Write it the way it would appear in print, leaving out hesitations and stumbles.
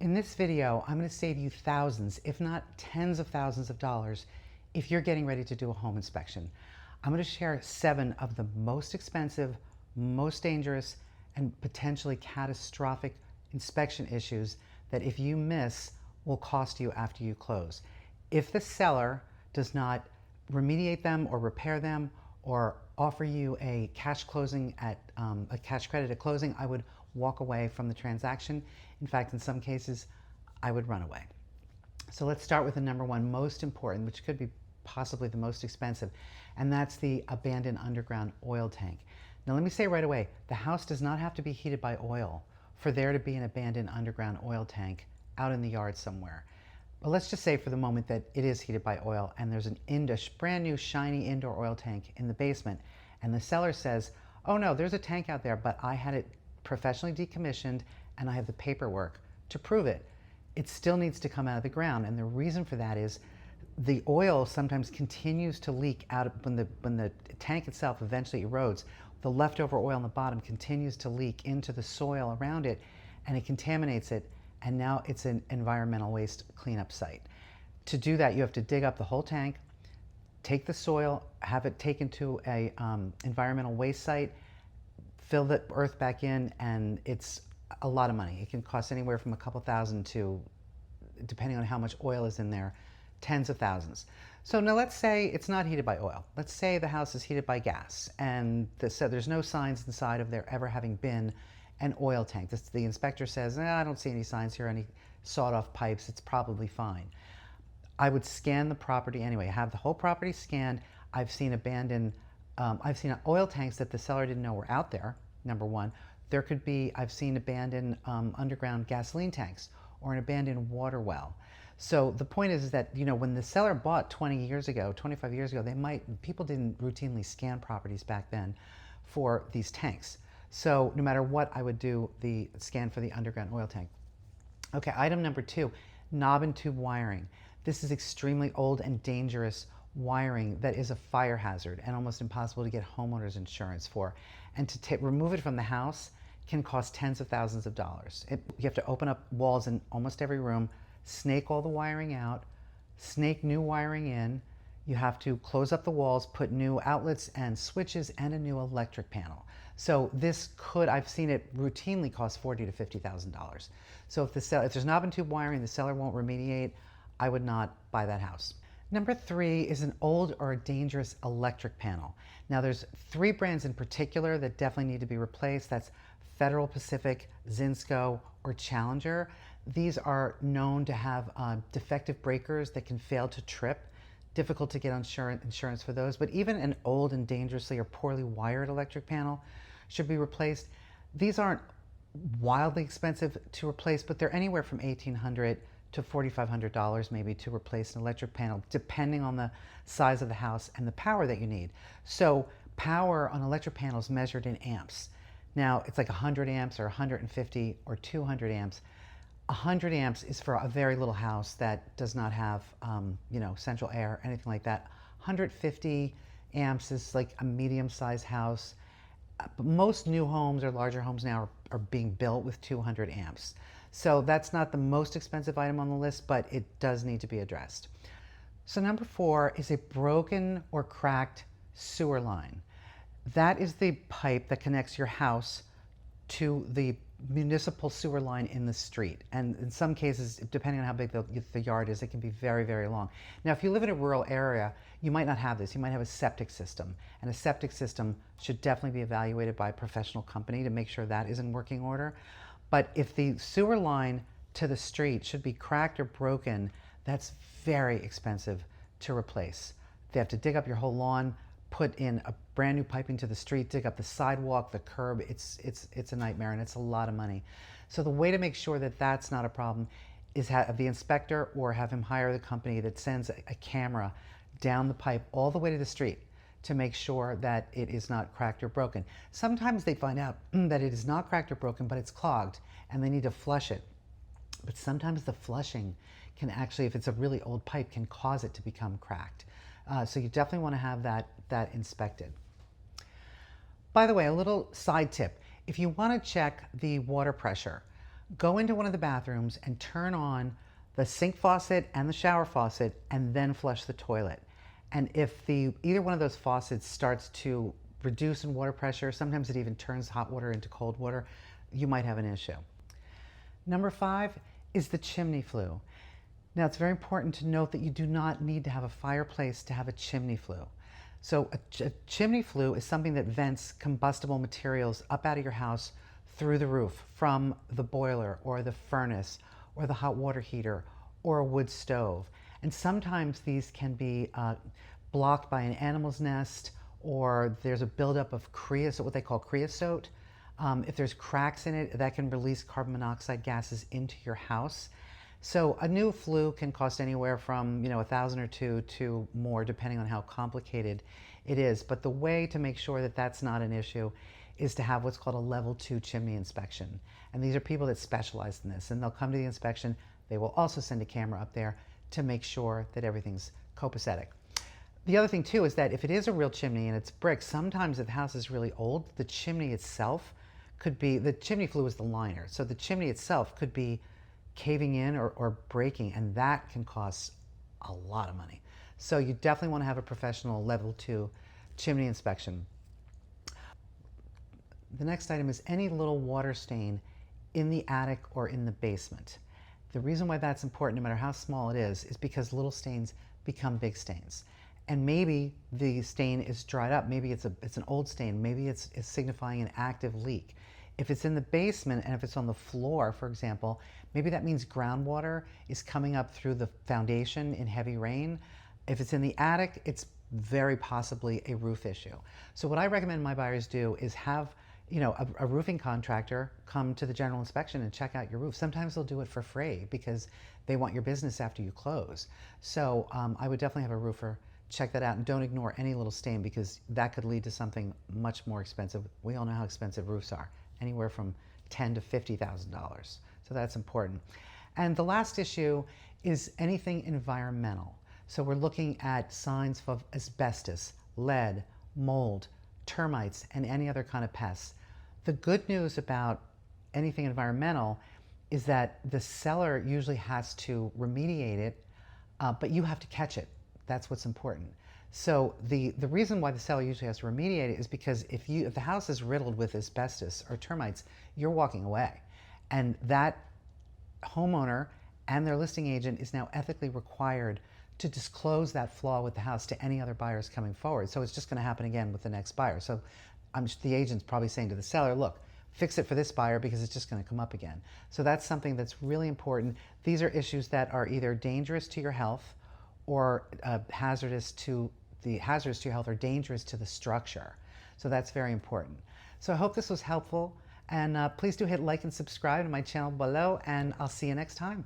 In this video, I'm going to save you thousands, if not tens of thousands of dollars if you're getting ready to do a home inspection. I'm going to share 7 of the most expensive, most dangerous, and potentially catastrophic inspection issues that if you miss will cost you after you close. If the seller does not remediate them or repair them or offer you a cash closing at a cash credit at closing, I would walk away from the transaction. In fact, in some cases, I would run away. So let's start with the number one most important, which could be possibly the most expensive, and that's the abandoned underground oil tank. Now let me say right away, the house does not have to be heated by oil for there to be an abandoned underground oil tank out in the yard somewhere. But let's just say for the moment that it is heated by oil and there's a brand new shiny indoor oil tank in the basement, and the seller says, oh no, there's a tank out there, but I had it professionally decommissioned and I have the paperwork to prove it. It still needs to come out of the ground, and the reason for that is the oil sometimes continues to leak out when the tank itself eventually erodes. The leftover oil on the bottom continues to leak into the soil around it, and it contaminates it, and now it's an environmental waste cleanup site. To do that, you have to dig up the whole tank, take the soil, have it taken to a environmental waste site, fill the earth back in, and it's a lot of money. It can cost anywhere from a couple thousand to, depending on how much oil is in there, tens of thousands. So now let's say it's not heated by oil. Let's say the house is heated by gas, and so there's no signs inside of there ever having been an oil tank. The inspector says, I don't see any signs here, any sawed-off pipes, it's probably fine. I would scan the property anyway, have the whole property scanned. I've seen oil tanks that the seller didn't know were out there, number one. There could be, I've seen abandoned underground gasoline tanks or an abandoned water well. So the point is that, you know, when the seller bought 20 years ago, 25 years ago, people didn't routinely scan properties back then for these tanks. So no matter what, I would do the scan for the underground oil tank. Okay, item number 2, knob and tube wiring. This is extremely old and dangerous wiring that is a fire hazard and almost impossible to get homeowners insurance for. And to remove it from the house can cost tens of thousands of dollars. You have to open up walls in almost every room, snake all the wiring out, snake new wiring in. You have to close up the walls, put new outlets and switches and a new electric panel. So this could, I've seen it routinely cost $40,000 to $50,000. So if there's knob and tube wiring, the seller won't remediate, I would not buy that house. Number 3 is an old or a dangerous electric panel. Now there's 3 brands in particular that definitely need to be replaced. That's Federal, Pacific, Zinsco, or Challenger. These are known to have defective breakers that can fail to trip. Difficult to get insurance for those, but even an old and dangerously or poorly wired electric panel should be replaced. These aren't wildly expensive to replace, but they're anywhere from $1,800 to $4,500 maybe to replace an electric panel, depending on the size of the house and the power that you need. So power on electric panels measured in amps. Now it's like 100 amps or 150 or 200 amps. 100 amps is for a very little house that does not have, central air, anything like that. 150 amps is like a medium-sized house. But most new homes or larger homes now are being built with 200 amps. So that's not the most expensive item on the list, but it does need to be addressed. So number 4 is a broken or cracked sewer line. That is the pipe that connects your house to the municipal sewer line in the street. And in some cases, depending on how big the yard is, it can be very, very long. Now, if you live in a rural area, you might not have this. You might have a septic system. And a septic system should definitely be evaluated by a professional company to make sure that is in working order. But if the sewer line to the street should be cracked or broken, that's very expensive to replace. They have to dig up your whole lawn, put in a brand new piping to the street, dig up the sidewalk, the curb. It's a nightmare, and it's a lot of money. So the way to make sure that that's not a problem is have the inspector or have him hire the company that sends a camera down the pipe all the way to the street to make sure that it is not cracked or broken. Sometimes they find out that it is not cracked or broken, but it's clogged and they need to flush it. But sometimes the flushing can actually, if it's a really old pipe, can cause it to become cracked. So you definitely want to have that inspected. By the way, a little side tip. If you want to check the water pressure, Go into one of the bathrooms and turn on the sink faucet and the shower faucet and then flush the toilet. And if either one of those faucets starts to reduce in water pressure, sometimes it even turns hot water into cold water, you might have an issue. Number 5 is the chimney flue. Now, it's very important to note that you do not need to have a fireplace to have a chimney flue. So a chimney flue is something that vents combustible materials up out of your house through the roof from the boiler or the furnace or the hot water heater or a wood stove. And sometimes these can be blocked by an animal's nest, or there's a buildup of creosote, what they call creosote. If there's cracks in it, that can release carbon monoxide gases into your house. So a new flue can cost anywhere from $1,000 or $2,000 to more, depending on how complicated it is. But the way to make sure that that's not an issue is to have what's called a level 2 chimney inspection. And these are people that specialize in this, and they'll come to the inspection. They will also send a camera up there to make sure that everything's copacetic. The other thing too is that if it is a real chimney and it's brick, sometimes if the house is really old, the chimney itself could be, the chimney flue is the liner, so the chimney itself could be caving in or breaking, and that can cost a lot of money. So you definitely want to have a professional level 2 chimney inspection. The next item is any little water stain in the attic or in the basement. The reason why that's important, no matter how small it is because little stains become big stains. And maybe the stain is dried up. Maybe it's an old stain. Maybe it's signifying an active leak. If it's in the basement and if it's on the floor, for example, maybe that means groundwater is coming up through the foundation in heavy rain. If it's in the attic, it's very possibly a roof issue. So what I recommend my buyers do is have a roofing contractor come to the general inspection and check out your roof. Sometimes they'll do it for free because they want your business after you close. So I would definitely have a roofer check that out, and don't ignore any little stain because that could lead to something much more expensive. We all know how expensive roofs are, anywhere from $10,000 to $50,000. So that's important. And the last issue is anything environmental. So we're looking at signs of asbestos, lead, mold, termites, and any other kind of pests. The good news about anything environmental is that the seller usually has to remediate it, but you have to catch it. That's what's important. So the reason why the seller usually has to remediate it is because if the house is riddled with asbestos or termites, you're walking away. And that homeowner and their listing agent is now ethically required to disclose that flaw with the house to any other buyers coming forward. So it's just going to happen again with the next buyer. So the agent's probably saying to the seller, look, fix it for this buyer because it's just going to come up again. So that's something that's really important. These are issues that are either dangerous to your health or hazardous to your health or dangerous to the structure. So that's very important. So I hope this was helpful, and please do hit like and subscribe to my channel below, and I'll see you next time.